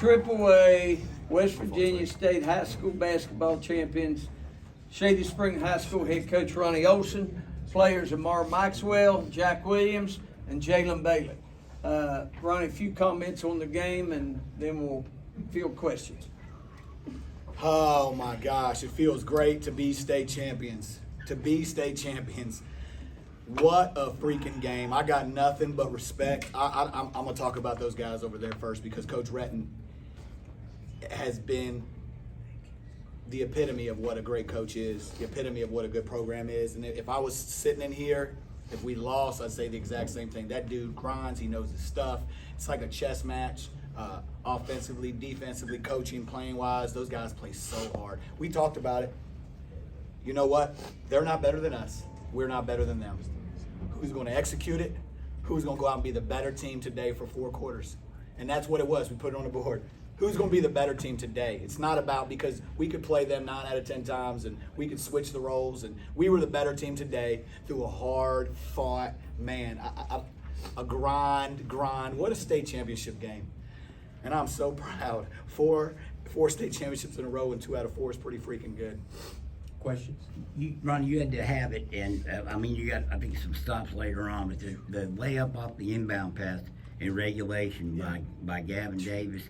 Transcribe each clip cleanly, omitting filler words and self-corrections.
AAA West Virginia State High School basketball champions, Shady Spring High School head coach Ronnie Olson, players Ammar Maxwell, Jack Williams, and Jalon Bailey. Ronnie, a few comments on the game, and then we'll field questions. Oh my gosh, it feels great to be state champions. What a freaking game. I got nothing but respect. I'm going to talk about those guys over there first because Coach Retton has been the epitome of what a great coach is, the epitome of what a good program is. And if I was sitting in here, if we lost, I'd say the exact same thing. That dude grinds, he knows his stuff. It's like a chess match, offensively, defensively, coaching, playing-wise. Those guys play so hard. We talked about it. You know what? They're not better than us. We're not better than them. Who's going to execute it? Who's going to go out and be the better team today for 4 quarters? And that's what it was. We put it on the board. Who's going to be the better team today? It's not about because we could play them 9 out of 10 times and we could switch the roles. And we were the better team today through a hard-fought, a grind. What a state championship game. And I'm so proud. Four state championships in a row and 2 out of 4 is pretty freaking good. Questions? Ronnie, you had to have it, and you got, I think, some stops later on, but the layup off the inbound pass in regulation by Gavin Davis,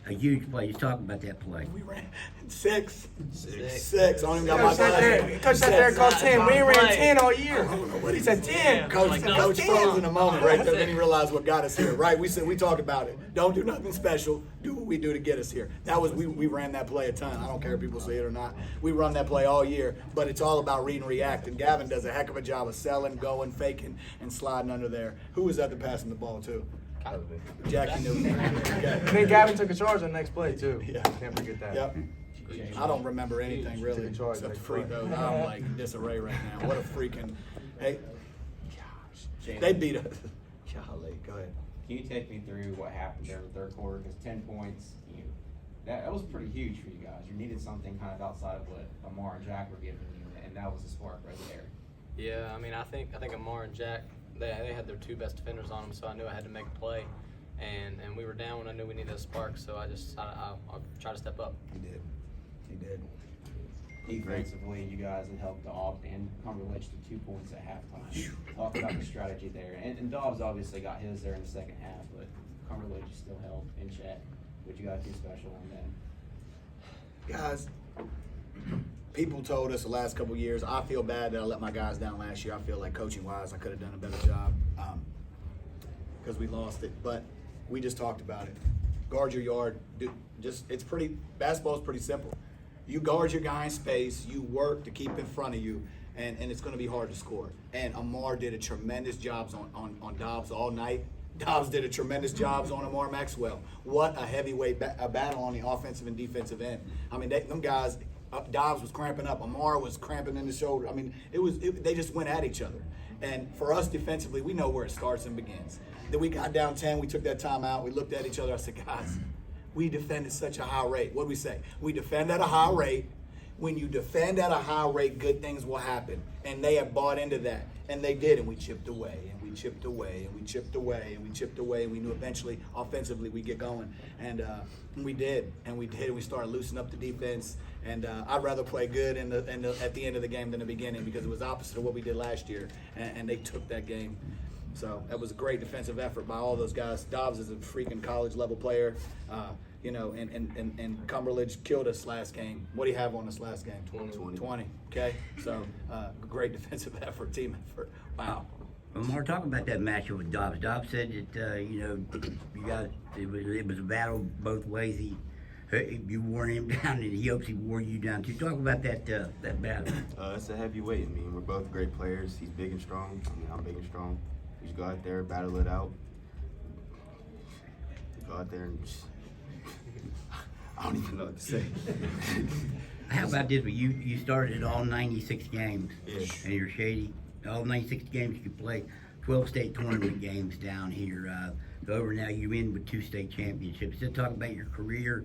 a huge play. You talk about that play. We ran 6. I don't even got my glasses. Coach sat there and called 10. We ran 10 all year. What He said 10. Coach froze in a moment right there. Then he realized what got us here. Right? We talked about it. Don't do nothing special. Do what we do to get us here. That was we ran that play a ton. I don't care if people say it or not. We run that play all year, but it's all about read and react. And Gavin does a heck of a job of selling, going, faking, and sliding under there. Who was at the passing the ball to? Jackie knew. And then Gavin took a charge on the next play too. Yeah. Can't forget that. Yep. I don't remember anything really except free throws. I'm like in disarray right now. What a freaking gosh. They beat us. Golly, go ahead. Can you take me through what happened there in the third quarter? Because 10 points, that was pretty huge for you guys. You needed something kind of outside of what Ammar and Jack were giving you, and that was the spark right there. Yeah, I mean, I think Ammar and Jack, they had their 2 best defenders on them, so I knew I had to make a play, and we were down when I knew we needed a spark, so I'll try to step up. He did. Defensively, you guys had helped Dobbs and Cumberledge to 2 points at halftime. Talk about the strategy there. And Dobbs obviously got his there in the second half, but Cumberledge still held in check. What you guys do special on them? Guys, people told us the last couple of years, I feel bad that I let my guys down last year. I feel like coaching-wise I could have done a better job because we lost it. But we just talked about it. Guard your yard. Basketball's pretty simple. You guard your guy in space, you work to keep in front of you, and it's going to be hard to score. And Ammar did a tremendous job on Dobbs all night. Dobbs did a tremendous job on Ammar Maxwell. What a heavyweight battle on the offensive and defensive end. I mean, them guys, Dobbs was cramping up. Ammar was cramping in the shoulder. I mean, they just went at each other. And for us defensively, we know where it starts and begins. Then we got down 10. We took that timeout. We looked at each other. I said, guys, we defend at such a high rate. What do we say? We defend at a high rate. When you defend at a high rate, good things will happen. And they have bought into that. And they did. And we chipped away. And we chipped away. And we chipped away. And we chipped away. And we knew eventually, offensively, we'd get going. And we did. And we did. And we started loosening up the defense. And I'd rather play good at the end of the game than the beginning because it was opposite of what we did last year. And they took that game. So that was a great defensive effort by all those guys. Dobbs is a freaking college-level player, and Cumberledge killed us last game. What do you have on us last game? 20. Okay, so great defensive effort, team effort. Wow. Ammar, talk about that matchup with Dobbs. Dobbs said that you guys it was a battle both ways. You wore him down, and he hopes he wore you down too. Talk about that battle. It's a heavyweight. I mean, we're both great players. He's big and strong. I mean, I'm big and strong. We just go out there, battle it out. Go out there and just, I don't even know what to say. How about this? You started all 96 games. Yes. And you're Shady. All 96 games you play, 12 state tournament games down here. So over now you in with 2 state championships. So talk about your career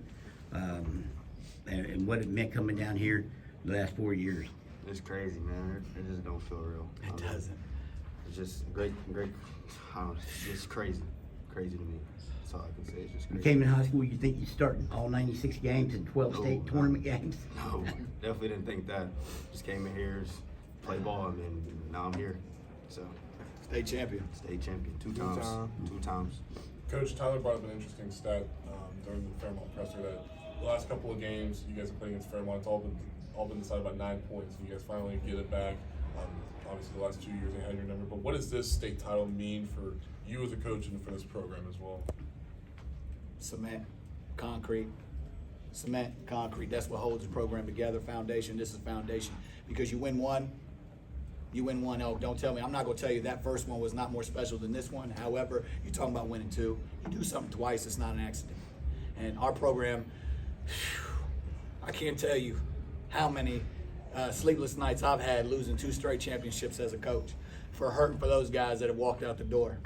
and what it meant coming down here the last 4 years. It's crazy, man. It just don't feel real. It doesn't. It's just great. I don't know, it's just crazy to me. That's all I can say. It's just You crazy. came in high school, you think you start all 96 games and 12 No, state tournament games? No, definitely didn't think that. Just came in here, play ball, and now I'm here. So, State champion. state champion two times. Coach Tyler brought up an interesting stat during the Fairmont presser that the last couple of games you guys have played against Fairmont, it's all been decided by 9 points. You guys finally get it back. Obviously, the last 2 years they had your number. But what does this state title mean for you as a coach and for this program as well? Cement, concrete. Cement, concrete. That's what holds the program together. Foundation. This is foundation. Because you win one. Oh, don't tell me. I'm not going to tell you that first one was not more special than this one. However, you're talking about winning two. You do something twice, it's not an accident. And our program, I can't tell you how many sleepless nights I've had losing 2 straight championships as a coach for hurting for those guys that have walked out the door.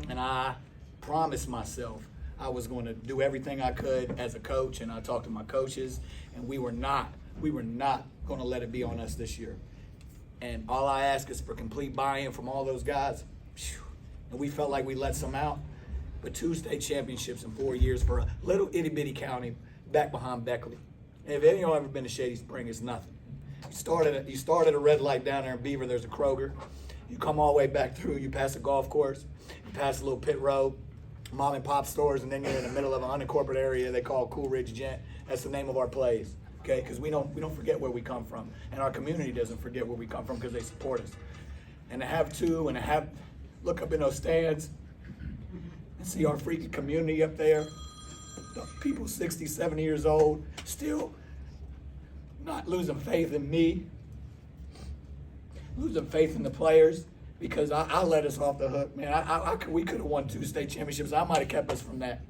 And I promised myself I was going to do everything I could as a coach, and I talked to my coaches, and we were not going to let it be on us this year. And all I ask is for complete buy-in from all those guys. And we felt like we let some out. But 2 state championships in 4 years for a little itty-bitty county back behind Beckley. And if any of y'all ever been to Shady Spring, it's nothing. You started a red light down there in Beaver, there's a Kroger. You come all the way back through, you pass a golf course, you pass a little pit road, mom and pop stores, and then you're in the middle of an unincorporated area they call Cool Ridge Gent. That's the name of our place. Okay, because we don't forget where we come from, and our community doesn't forget where we come from because they support us. And to have 2, and to have look up in those stands and see our freaking community up there, the people 60, 70 years old, still not losing faith in me, losing faith in the players, because I let us off the hook, man. We could have won 2 state championships. I might have kept us from that,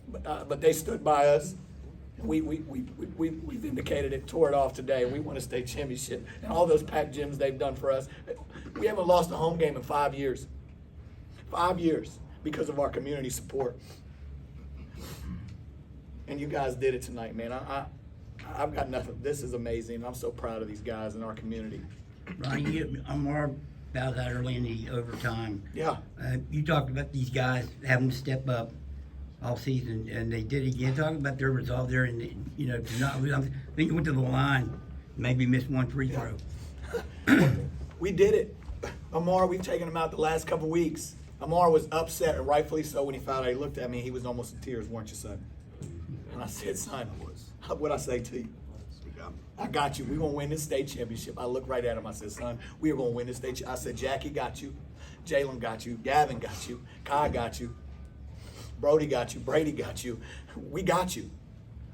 but they stood by us. We vindicated it, tore it off today. We won a state championship. And all those packed gyms they've done for us. We haven't lost a home game in 5 years. 5 years because of our community support. And you guys did it tonight, man. I've got nothing. This is amazing. I'm so proud of these guys in our community. Ronnie, Ammar bowed out early in the overtime. Yeah. You talked about these guys having to step up all season, and they did again. Talking about their resolve there, and to not lose. I think went to the line, maybe missed 1 free throw. We did it. Ammar, we've taken him out the last couple weeks. Ammar was upset, and rightfully so, when he found out. He looked at me. He was almost in tears, weren't you, son? And I said, son, what'd I say to you? I got you. We're going to win this state championship. I looked right at him. I said, son, we are going to win this state championship. I said, Jackie got you. Jalon got you. Gavin got you. Kai got you. Brody got you. Brady got you. We got you.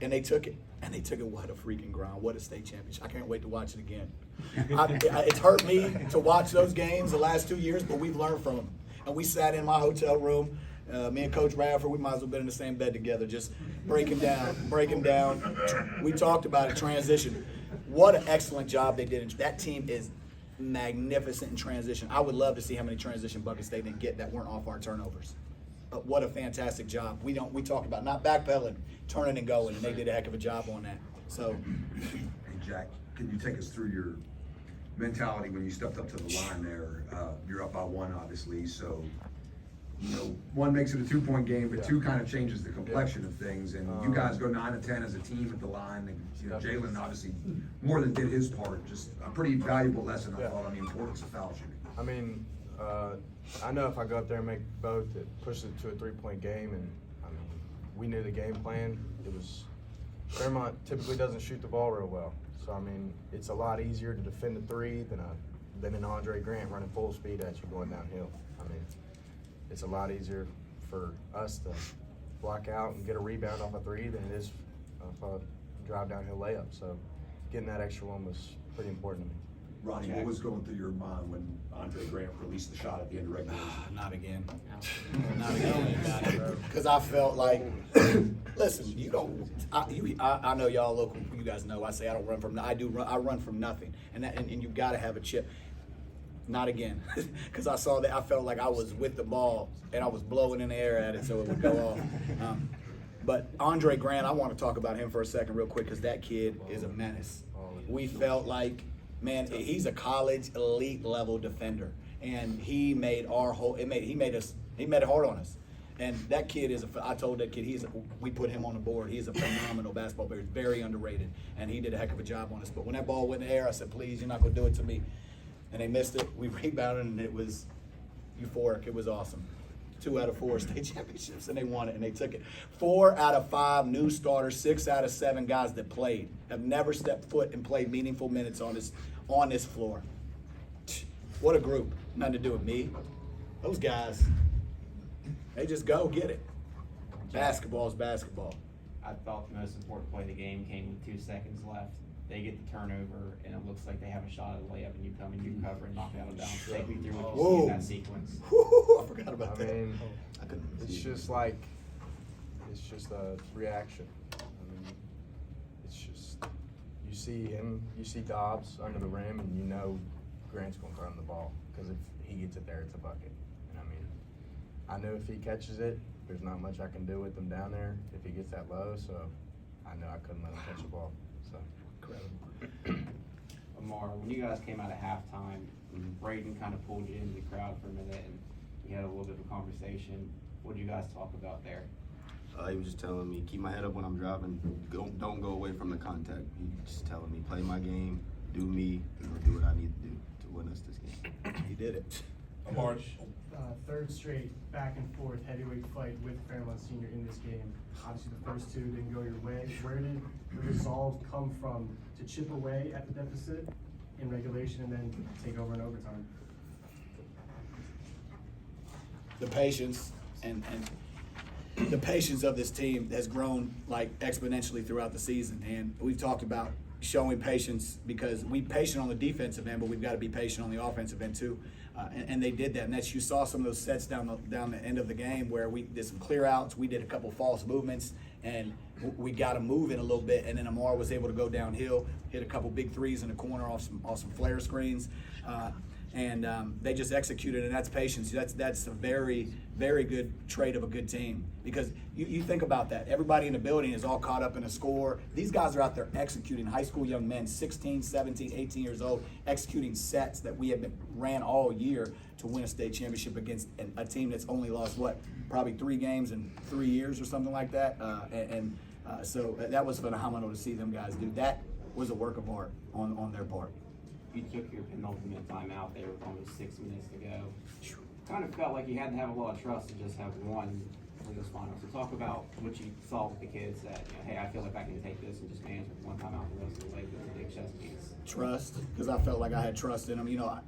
And they took it. And they took it. What a freaking grind. What a state championship. I can't wait to watch it again. It's hurt me to watch those games the last 2 years, but we've learned from them. And we sat in my hotel room. Me and Coach Radford, we might as well have been in the same bed together, just breaking down. We talked about a transition. What an excellent job they did. That team is magnificent in transition. I would love to see how many transition buckets they didn't get that weren't off our turnovers. But what a fantastic job. We talked about not backpedaling, turning and going, and they did a heck of a job on that. So, Hey, Jack, can you take us through your mentality when you stepped up to the line there? You're up by 1, obviously, so, 1 makes it a 2-point game, but 2 kind of changes the complexion of things, and you guys go 9 of 10 as a team at the line, and Jalon obviously more than did his part. Just a pretty valuable lesson, I thought, on the importance of foul shooting. I mean, I know if I go up there and make both, it pushes it to a 3-point game, and I mean, we knew the game plan. It was Fairmont typically doesn't shoot the ball real well, so I mean, it's a lot easier to defend the 3 than an Andre Grant running full speed at you going downhill. I mean, it's a lot easier for us to block out and get a rebound off a 3 than it is off a drive downhill layup. So getting that extra one was pretty important to me. Ronnie, what was going through your mind when Andre Grant released the shot at the end of regulation? not again. Not again. Because I felt like, listen, I know y'all local, you guys know, I say I don't run from, I run from nothing. And you got to have a chip. Not again. Because I saw that, I felt like I was with the ball and I was blowing in the air at it so it would go off. But Andre Grant, I want to talk about him for a second real quick because that kid is a menace. We felt like, man, he's a college elite level defender, and he made it hard on us. And that kid I told that kid, we put him on the board. He's a phenomenal basketball player. He's very underrated, and he did a heck of a job on us. But when that ball went in the air, I said, please, you're not going to do it to me. And they missed it. We rebounded, and it was euphoric. It was awesome. 2 out of 4 state championships, and they won it, and they took it. 4 out of 5 new starters, 6 out of 7 guys that played have never stepped foot and played meaningful minutes on this floor. What a group. Nothing to do with me. Those guys, they just go get it. Basketball is basketball. I thought the most important play of the game came with 2 seconds left. They get the turnover, and it looks like they have a shot at a layup, and you come and you cover and knock it out of bounds. Take me through what you see in that sequence. Woo, I forgot about I that. mean, I couldn't it's see it. just like, it's just a reaction. I mean, it's just, you see him, you see Dobbs under the rim, and you know Grant's going to run the ball, because if he gets it there, it's a bucket. And I mean, I know if he catches it, there's not much I can do with him down there if he gets that low, so I know I couldn't let him catch the ball. So. Ammar, when you guys came out at halftime, Braden kind of pulled you into the crowd for a minute, and you had a little bit of a conversation. What did you guys talk about there? He was just telling me, keep my head up when I'm driving. Don't go away from the contact. He just telling me, play my game, do me, do what I need to do to win us this game. He did it. Ammar, Third straight back and forth heavyweight fight with Fairmont Senior in this game. Obviously, the first 2 didn't go your way. Where did the resolve come from to chip away at the deficit in regulation and then take over in overtime? The patience and the patience of this team has grown like exponentially throughout the season, and we've talked about showing patience because we're patient on the defensive end, but we've got to be patient on the offensive end too. And they did that, and that's, you saw some of those sets down the end of the game where we did some clear outs, we did a couple false movements, and we got them moving a little bit, and then Ammar was able to go downhill, hit a couple big threes in the corner off some flare screens, and they just executed, and that's patience. That's a very, very good trait of a good team, because you think about that. Everybody in the building is all caught up in a score. These guys are out there executing, high school young men, 16, 17, 18 years old, executing sets that we have ran all year to win a state championship against a team that's only lost, probably 3 games in 3 years or something like that. So that was phenomenal to see them guys do. That was a work of art on their part. You took your penultimate timeout there with only 6 minutes to go. Kind of felt like you had to have a lot of trust to just have one for this final. So talk about what you saw with the kids that, hey, I feel like I can take this and just manage with one timeout the rest of the way with the big chest beats. Trust, because I felt like I had trust in them. You know,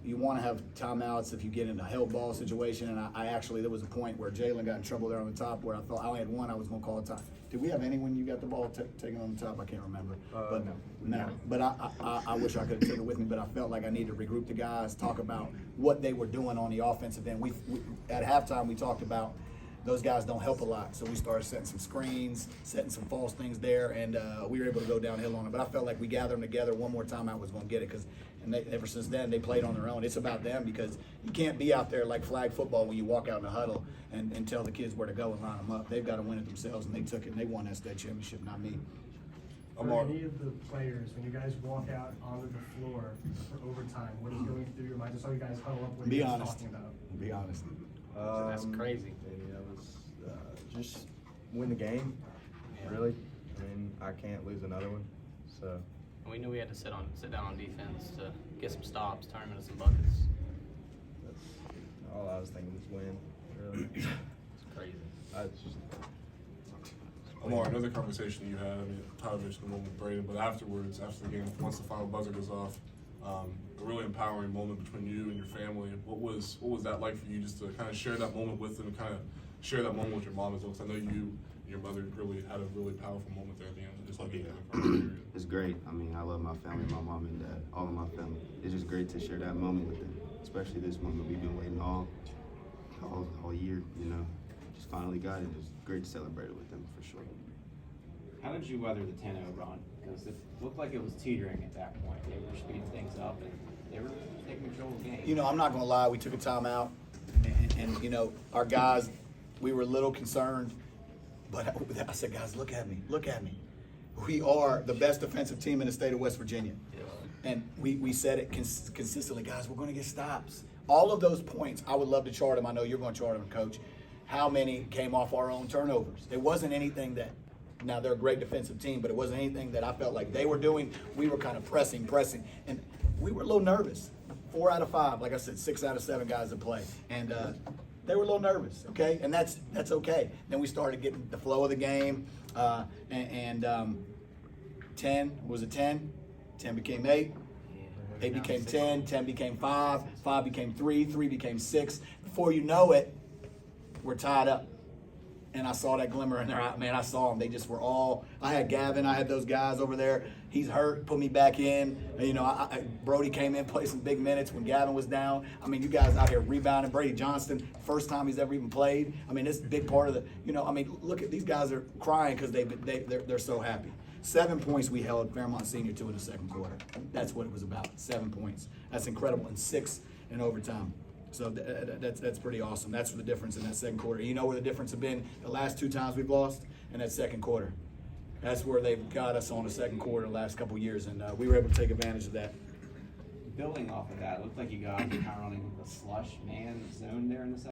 you want to have timeouts if you get in a held ball situation, and I actually, there was a point where Jalon got in trouble there on the top where I thought I only had one, I was going to call a time. Did we have any when you got the ball taken on the top? I can't remember. But no. But I wish I could have taken it with me, but I felt like I needed to regroup the guys, talk about what they were doing on the offensive end. We at halftime, we talked about those guys don't help a lot. So we started setting some screens, setting some false things there, and we were able to go downhill on it. But I felt like we gathered them together. One more time I was going to get it, and ever since then, they played on their own. It's about them, because you can't be out there like flag football when you walk out in the huddle and tell the kids where to go and line them up. They've got to win it themselves, and they took it, and they won that state championship, not me. For any of the players, when you guys walk out onto the floor for overtime, what is going through your mind? Just so you guys huddle up, what are you guys talking about? Be honest. That's crazy. It was just win the game, really. I mean, I can't lose another one, so. We knew we had to sit down on defense to get some stops, turn them into some buckets. That's all I was thinking was win, really. It's crazy. Ammar, another conversation you had, I mean, Tyler mentioned the moment with Braden, but afterwards, after the game, once the final buzzer goes off, a really empowering moment between you and your family. What was that like for you, just to kind of share that moment with them and kind of share that moment with your mom as well? Because I know you and your mother really had a really powerful moment there at the end. Just like It's great. I mean, I love my family, my mom and dad, all of my family. It's just great to share that moment with them, especially this moment. We've been waiting all year, you know. Just finally got it. It's great to celebrate it with them, for sure. How did you weather the 10-0 run? Because it looked like it was teetering at that point. They were speeding things up, and they were taking control of the game. You know, I'm not going to lie. We took a timeout, and you know, our guys, we were a little concerned. But I said, guys, look at me. Look at me. We are the best defensive team in the state of West Virginia. And we said it consistently, guys, we're going to get stops. All of those points, I would love to chart them. I know you're going to chart them, Coach. how many came off our own turnovers. It wasn't anything that, now they're a great defensive team, but it wasn't anything that I felt like they were doing. We were kind of pressing, and we were a little nervous. 4 out of 5, like I said, 6 out of 7 guys that play, and they were a little nervous, okay, and that's okay. Then we started getting the flow of the game, and 10 was a 10. 10 became 8. 8 became 10. 10 became 5. 5 became 3. 3 became 6. Before you know it, we're tied up. And I saw that glimmer in their eye. Man, I saw them. They just were all. I had Gavin. I had those guys over there. He's hurt. Put me back in. You know, Brody came in, played some big minutes when Gavin was down. I mean, you guys out here rebounding. Brady Johnston, first time he's ever even played. I mean, it's a big part of the. You know, I mean, look at these guys are crying because they're so happy. 7 points we held Fairmont Senior to in the second quarter. That's what it was about. 7 points. That's incredible. And 6 in overtime. So that's pretty awesome. That's the difference in that second quarter. You know where the difference have been the last 2 times we've lost? In that second quarter. That's where they've got us on the second quarter the last couple of years, and we were able to take advantage of that. Building off of that, it looked like you guys were kind of running the slush man zone there in the second